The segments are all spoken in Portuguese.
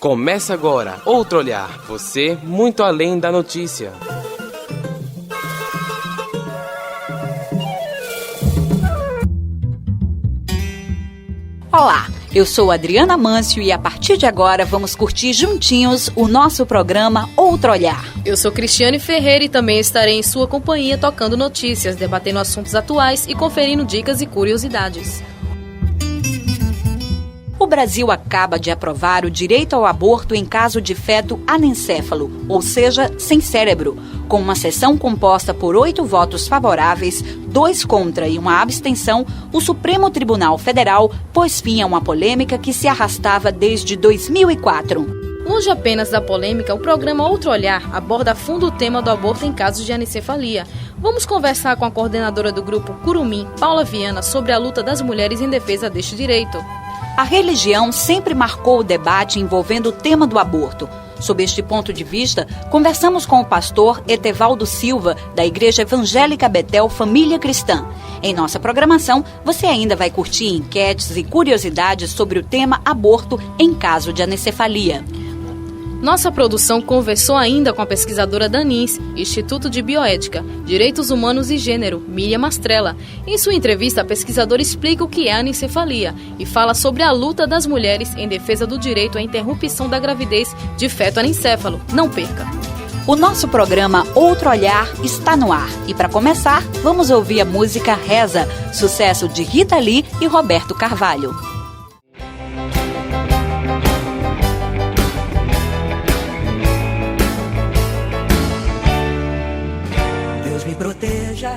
Começa agora Outro Olhar, você muito além da notícia. Olá, eu sou Adriana Mâncio e a partir de agora vamos curtir juntinhos o nosso programa Outro Olhar. Eu sou Cristiane Ferreira e também estarei em sua companhia tocando notícias, debatendo assuntos atuais e conferindo dicas e curiosidades. O Brasil acaba de aprovar o direito ao aborto em caso de feto anencéfalo, ou seja, sem cérebro, com uma sessão composta por 8 votos favoráveis, 2 contra e uma abstenção. O Supremo Tribunal Federal pôs fim a uma polêmica que se arrastava desde 2004. Longe apenas da polêmica, o programa Outro Olhar aborda a fundo o tema do aborto em casos de anencefalia. Vamos conversar com a coordenadora do grupo Curumim, Paula Viana, sobre a luta das mulheres em defesa deste direito. A religião sempre marcou o debate envolvendo o tema do aborto. Sob este ponto de vista, conversamos com o pastor Etevaldo Silva, da Igreja Evangélica Betel Família Cristã. Em nossa programação, você ainda vai curtir enquetes e curiosidades sobre o tema aborto em caso de anencefalia. Nossa produção conversou ainda com a pesquisadora da ANINS, Instituto de Bioética, Direitos Humanos e Gênero, Miriam Mastrella. Em sua entrevista, a pesquisadora explica o que é a anencefalia e fala sobre a luta das mulheres em defesa do direito à interrupção da gravidez de feto anencéfalo. Não perca! O nosso programa Outro Olhar está no ar. E para começar, vamos ouvir a música Reza, sucesso de Rita Lee e Roberto Carvalho. Me proteja.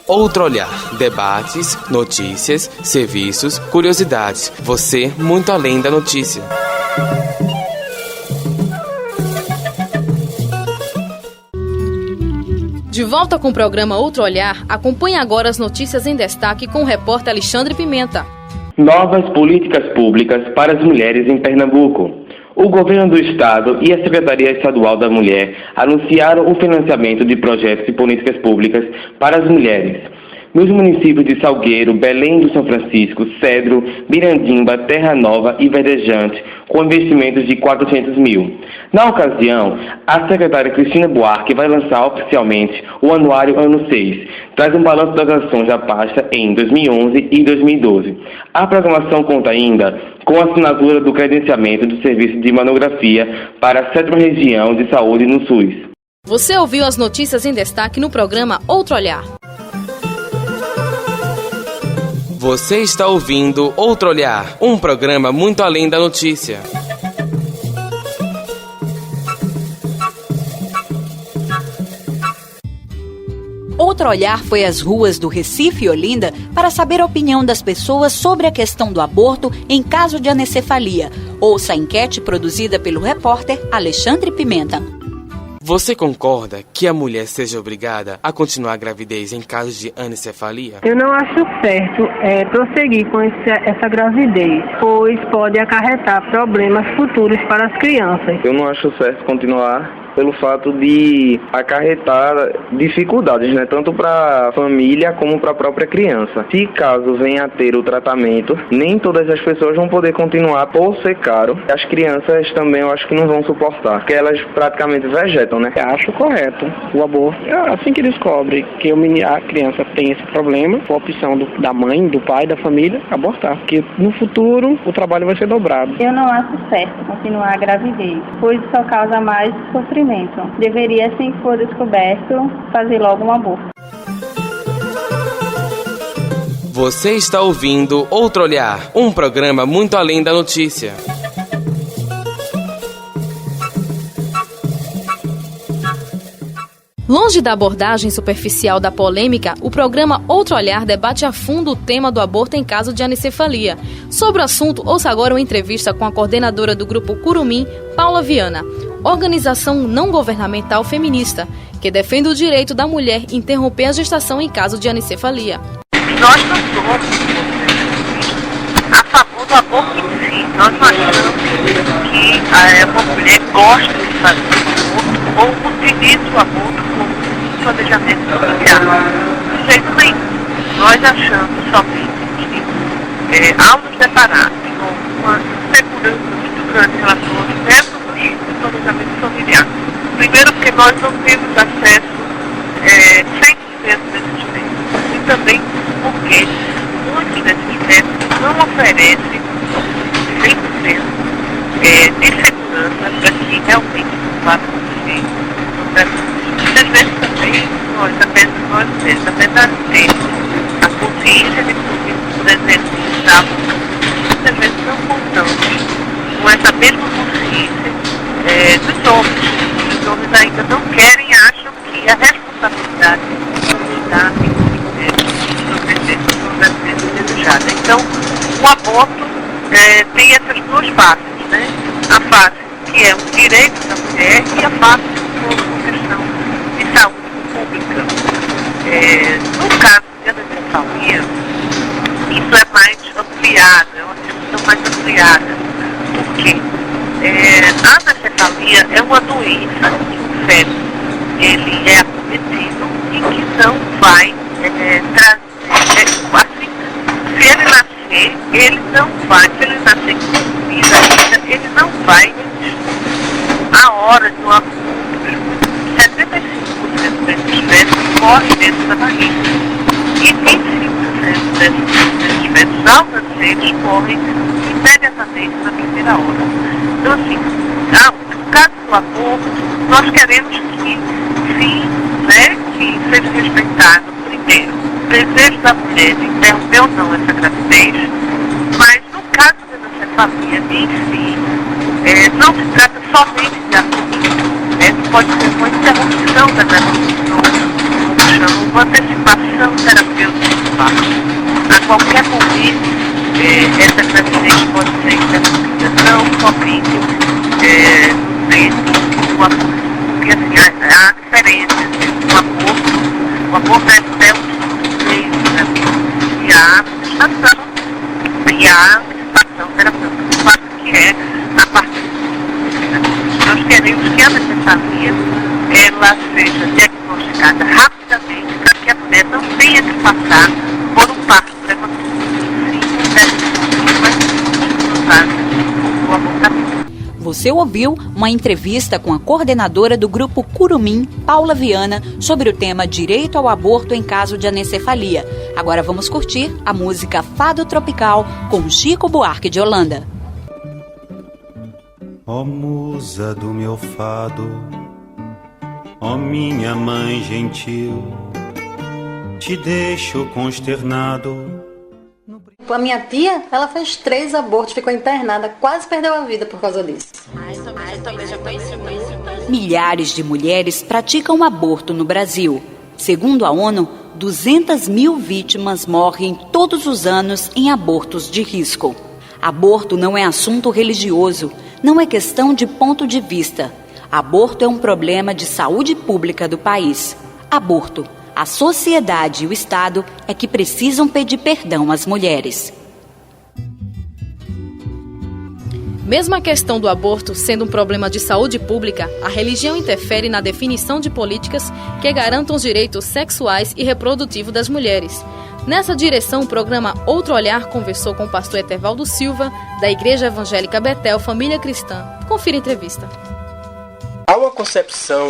Outro Olhar, debates, notícias, serviços, curiosidades. Você muito além da notícia. De volta com o programa Outro Olhar, acompanhe agora as notícias em destaque com o repórter Alexandre Pimenta. Novas políticas públicas para as mulheres em Pernambuco. O governo do estado e a Secretaria Estadual da Mulher anunciaram o financiamento de projetos e políticas públicas para as mulheres nos municípios de Salgueiro, Belém do São Francisco, Cedro, Mirandimba, Terra Nova e Verdejante, com investimentos de 400 mil. Na ocasião, a secretária Cristina Buarque vai lançar oficialmente o Anuário Ano 6, traz um balanço das ações da pasta em 2011 e 2012. A programação conta ainda com a assinatura do credenciamento do serviço de mamografia para a 7ª Região de Saúde no SUS. Você ouviu as notícias em destaque no programa Outro Olhar. Você está ouvindo Outro Olhar, um programa muito além da notícia. Outro Olhar foi às ruas do Recife e Olinda para saber a opinião das pessoas sobre a questão do aborto em caso de anencefalia. Ouça a enquete produzida pelo repórter Alexandre Pimenta. Você concorda que a mulher seja obrigada a continuar a gravidez em casos de anencefalia? Eu não acho certo prosseguir com essa gravidez, pois pode acarretar problemas futuros para as crianças. Eu não acho certo continuar pelo fato de acarretar dificuldades, né, tanto para a família como para a própria criança. Se caso venha a ter o tratamento, nem todas as pessoas vão poder continuar por ser caro. As crianças também eu acho que não vão suportar, porque elas praticamente vegetam, né? Acho correto o aborto. Assim que descobre que a criança tem esse problema, a opção da mãe, do pai, da família, abortar. Porque no futuro o trabalho vai ser dobrado. Eu não acho certo continuar a gravidez, pois só causa mais sofrimento. Deveria, assim que for descoberto, fazer logo um aborto. Você está ouvindo Outro Olhar, um programa muito além da notícia. Longe da abordagem superficial da polêmica, o programa Outro Olhar debate a fundo o tema do aborto em caso de anencefalia. Sobre o assunto, ouça agora uma entrevista com a coordenadora do grupo Curumim, Paula Viana, organização não governamental feminista, que defende o direito da mulher interromper a gestação em caso de anencefalia. Nós não somos a favor do aborto em si. Nós não achamos que uma mulher gosta de fazer o aborto ou utiliza o aborto como planejamento familiar. De jeito nenhum. Nós achamos somente que ao nos deparar com uma insegurança muito grande em relação aos métodos de planejamento familiar. Primeiro, porque nós não temos acesso 100% desses métodos, e também porque muitos desses métodos não oferecem 100% de segurança para que realmente vá acontecer. Muitas vezes também nós mesmos, apesar de ter a consciência de que, por exemplo, muitas vezes não contamos com essa mesma consciência dos homens. Os homens ainda não querem e acham que a responsabilidade está em desejada. Então, o aborto tem essas duas faces, né? A face que é um direito da mulher e a face que é uma questão de saúde pública. No caso de anencefalia, isso é mais ampliado, é uma discussão mais ampliada, porque a anencefalia é uma doença que o feto ele é acometido e que não vai trazer, assim, se ele nascer, ele não vai, se ele nascer com vida ainda, ele não vai a hora do aborto, 75% desses fetos morrem dentro da barriga. E 25% desses fetos, ao nascer, eles morrem imediatamente na primeira hora. Então, assim, no caso do aborto, nós queremos que, sim, né, que seja respeitado, primeiro, o desejo da mulher de interromper ou não essa gravidez, mas no caso da anencefalia em si, não se trata somente de aborto, pode ser uma interrupção da gravidez, como chama, uma antecipação terapêutica do parto. A qualquer momento, essa gravidez pode ser interrompida, não somente no tempo do aborto, porque assim, há diferença entre o aborto é um meio e a gestação e a antecipação terapêutica do parto, que é a partir. Nós queremos que a anencefalia ela seja diagnosticada rapidamente para que a mulher não tenha que passar por um parto prematuro. Você ouviu uma entrevista com a coordenadora do Grupo Curumim, Paula Viana, sobre o tema Direito ao Aborto em caso de anencefalia. Agora vamos curtir a música Fado Tropical com Chico Buarque de Holanda. Ó musa do meu fado, ó minha mãe gentil, te deixo consternado. A minha tia, ela fez 3 abortos, ficou internada, quase perdeu a vida por causa disso. Milhares de mulheres praticam aborto no Brasil. Segundo a ONU, 200 mil vítimas morrem todos os anos em abortos de risco. Aborto não é assunto religioso, não é questão de ponto de vista. Aborto é um problema de saúde pública do país. Aborto. A sociedade e o Estado é que precisam pedir perdão às mulheres. Mesmo a questão do aborto sendo um problema de saúde pública, a religião interfere na definição de políticas que garantam os direitos sexuais e reprodutivos das mulheres. Nessa direção, o programa Outro Olhar conversou com o pastor Etevaldo Silva, da Igreja Evangélica Betel Família Cristã. Confira a entrevista. Há uma concepção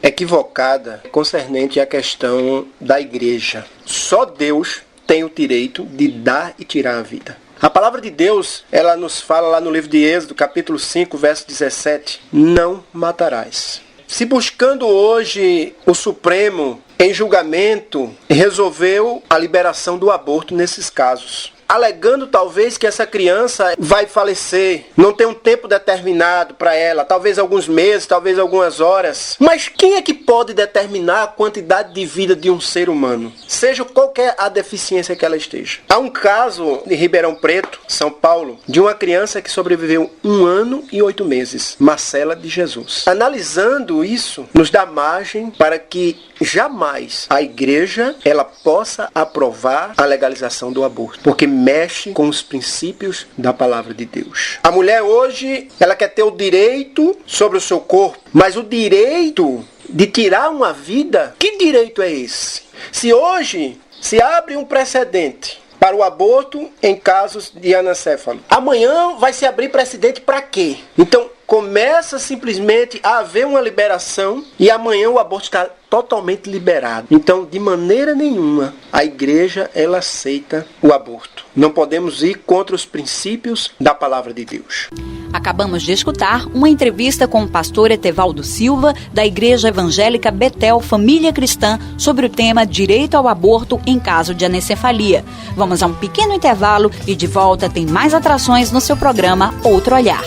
equivocada concernente à questão da igreja. Só Deus tem o direito de dar e tirar a vida. A palavra de Deus, ela nos fala lá no livro de Êxodo, capítulo 5, verso 17, não matarás. Se buscando hoje o Supremo em julgamento, resolveu a liberação do aborto nesses casos, alegando talvez que essa criança vai falecer, não tem um tempo determinado para ela, talvez alguns meses, talvez algumas horas. Mas quem é que pode determinar a quantidade de vida de um ser humano? Seja qualquer a deficiência que ela esteja. Há um caso de Ribeirão Preto, São Paulo, de uma criança que sobreviveu 1 ano e 8 meses, Marcela de Jesus. Analisando isso, nos dá margem para que jamais a igreja ela possa aprovar a legalização do aborto, porque mexe com os princípios da palavra de Deus. A mulher hoje, ela quer ter o direito sobre o seu corpo, mas o direito de tirar uma vida, que direito é esse? Se hoje se abre um precedente para o aborto em casos de anencefalo. Amanhã vai se abrir precedente para quê? Então, começa simplesmente a haver uma liberação e amanhã o aborto está totalmente liberado. Então, de maneira nenhuma, a igreja ela aceita o aborto. Não podemos ir contra os princípios da palavra de Deus. Acabamos de escutar uma entrevista com o pastor Etevaldo Silva, da Igreja Evangélica Betel Família Cristã, sobre o tema Direito ao Aborto em caso de anencefalia. Vamos a um pequeno intervalo e de volta tem mais atrações no seu programa Outro Olhar.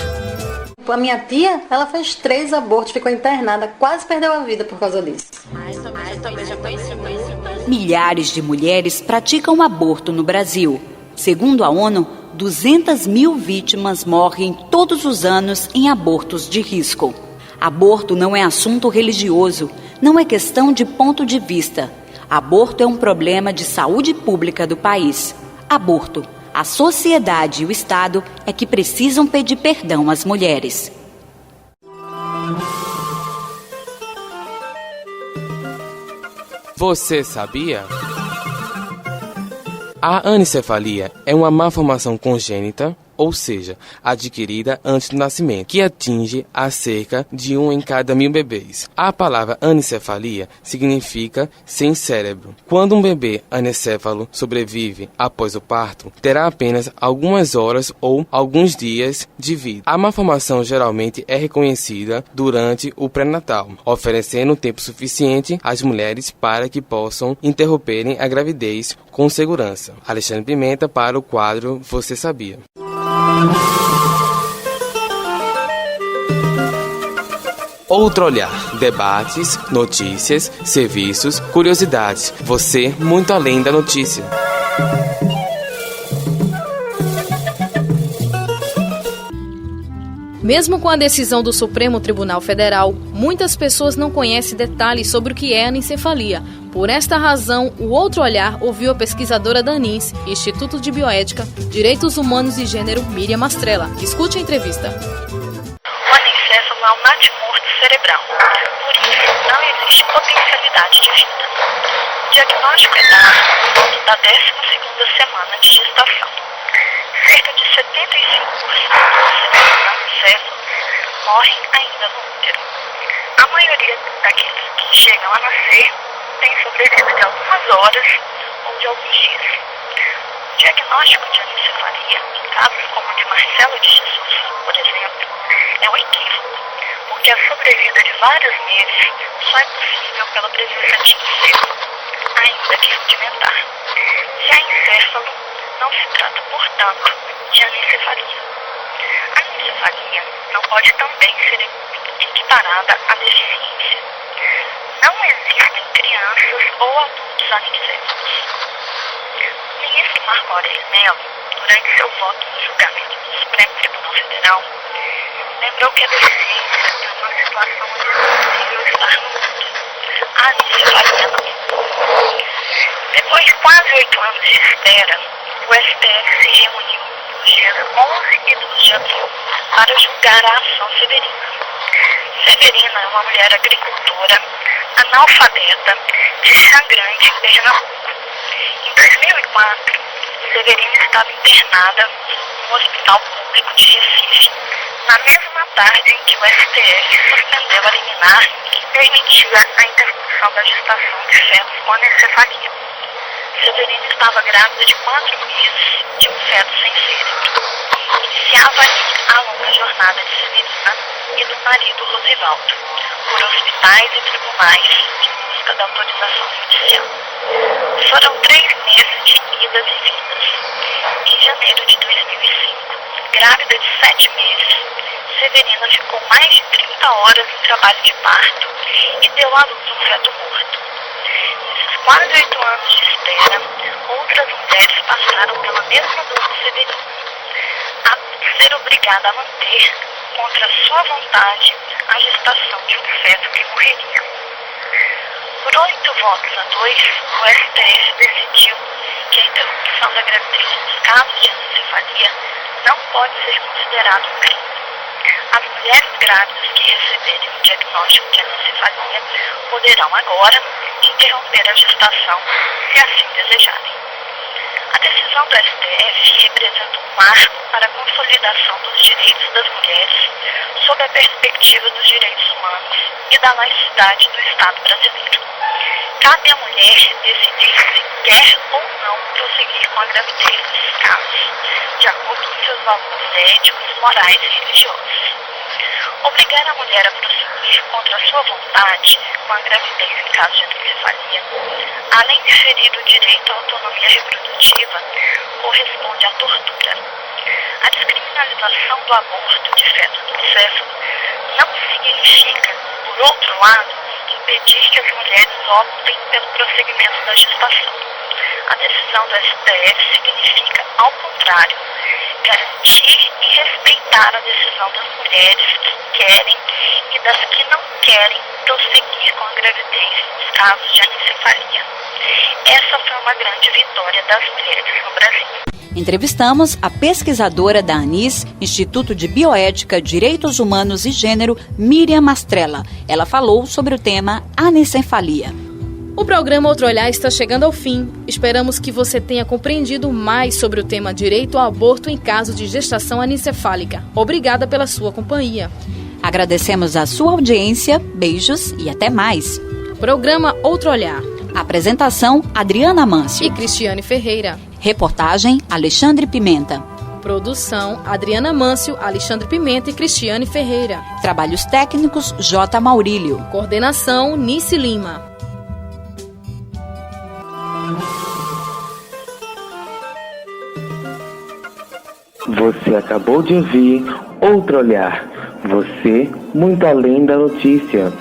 A minha tia, ela fez 3 abortos, ficou internada, quase perdeu a vida por causa disso. Milhares de mulheres praticam aborto no Brasil. Segundo a ONU, 200 mil vítimas morrem todos os anos em abortos de risco. Aborto não é assunto religioso, não é questão de ponto de vista. Aborto é um problema de saúde pública do país. Aborto. A sociedade e o Estado é que precisam pedir perdão às mulheres. Você sabia? A anencefalia é uma malformação congênita, ou seja, adquirida antes do nascimento, que atinge a cerca de 1 em cada 1000 bebês. A palavra anencefalia significa sem cérebro. Quando um bebê anencéfalo sobrevive após o parto, terá apenas algumas horas ou alguns dias de vida. A malformação geralmente é reconhecida durante o pré-natal, oferecendo tempo suficiente às mulheres para que possam interromperem a gravidez com segurança. Alexandre Pimenta para o quadro Você Sabia? Outro Olhar. Debates, notícias, serviços, curiosidades. Você muito além da notícia. Mesmo com a decisão do Supremo Tribunal Federal, muitas pessoas não conhecem detalhes sobre o que é anencefalia. Por esta razão, o Outro Olhar ouviu a pesquisadora da ANINS, Instituto de Bioética, Direitos Humanos e Gênero, Miriam Mastrella. Escute a entrevista. O anencefalo é um natimorto cerebral, por isso não existe potencialidade de vida. O diagnóstico é dado por volta da 12ª semana de gestação. Cerca de 75% dos seres anencéfalos morrem ainda no útero. A maioria daqueles que chegam a nascer tem sobrevida de algumas horas ou de alguns dias. O diagnóstico de anencefalia, em casos como o de Marcelo de Jesus, por exemplo, é um equívoco, porque a sobrevida de vários meses só é possível pela presença de encéfalo, ainda que rudimentar. Se há encéfalo, não se trata, portanto, de anencefalia. A anencefalia não pode também ser equiparada à deficiência. Não existem crianças ou adultos anencéfalos. O ministro Marco Aurélio Mello, durante seu voto no julgamento do Supremo Tribunal Federal, lembrou que a deficiência é uma situação onde é possível estar no mundo. A anencefalia não. Depois de quase 8 anos de espera, o STF se reuniu nos dias 11 e 12 de abril para julgar a ação Severina. Severina é uma mulher agricultora, analfabeta, de Xangrande, em Pernambuco. Em 2004, Severina estava internada no Hospital Público de Recife, na mesma tarde em que o STF suspendeu a liminar que permitia a interrupção da gestação de fetos com anencefalia. Severina estava grávida de 4 meses de um feto sem cérebro. Iniciava ali a longa jornada de Severina e do marido Rosivaldo, por hospitais e tribunais em busca da autorização judicial. Foram 3 meses de idas e vindas. Em janeiro de 2005, grávida de 7 meses, Severina ficou mais de 30 horas em trabalho de parto e deu à luz um feto morto. Nesses quase 8 anos de espera, outras mulheres passaram pela mesma dor que Severina, a ser obrigada a manter, contra sua vontade, a gestação de um feto que morreria. Por 8 votos a 2, o STF decidiu que a interrupção da gravidez nos casos de anencefalia não pode ser considerado um crime. As mulheres grávidas que receberem o diagnóstico de anencefalia poderão agora interromper a gestação se assim desejarem. A decisão do STF representa um marco para a consolidação dos direitos das mulheres sob a perspectiva dos direitos humanos e da laicidade do Estado brasileiro. Cabe à mulher decidir se quer ou não prosseguir com a gravidez nesses casos, de acordo com seus valores éticos, morais e religiosos. Obrigar a mulher a prosseguir contra a sua vontade com a gravidez em caso de anencefalia, além de ferir o direito à autonomia reprodutiva, corresponde à tortura. A descriminalização do aborto de feto anencefalo não significa, por outro lado, impedir que as mulheres optem pelo prosseguimento da gestação. A decisão do STF significa, ao contrário, garantir e respeitar a decisão das mulheres que querem e das que não querem prosseguir com a gravidez nos casos de anencefalia. Essa foi uma grande vitória das mulheres no Brasil. Entrevistamos a pesquisadora da ANIS, Instituto de Bioética, Direitos Humanos e Gênero, Miriam Mastrella. Ela falou sobre o tema anencefalia. O programa Outro Olhar está chegando ao fim. Esperamos que você tenha compreendido mais sobre o tema direito ao aborto em caso de gestação anencefálica. Obrigada pela sua companhia. Agradecemos a sua audiência, beijos e até mais. Programa Outro Olhar. Apresentação, Adriana Mâncio e Cristiane Ferreira. Reportagem, Alexandre Pimenta. Produção, Adriana Mâncio, Alexandre Pimenta e Cristiane Ferreira. Trabalhos técnicos, J. Maurílio. Coordenação, Nice Lima. Você acabou de ouvir Outro Olhar. Você, muito além da notícia.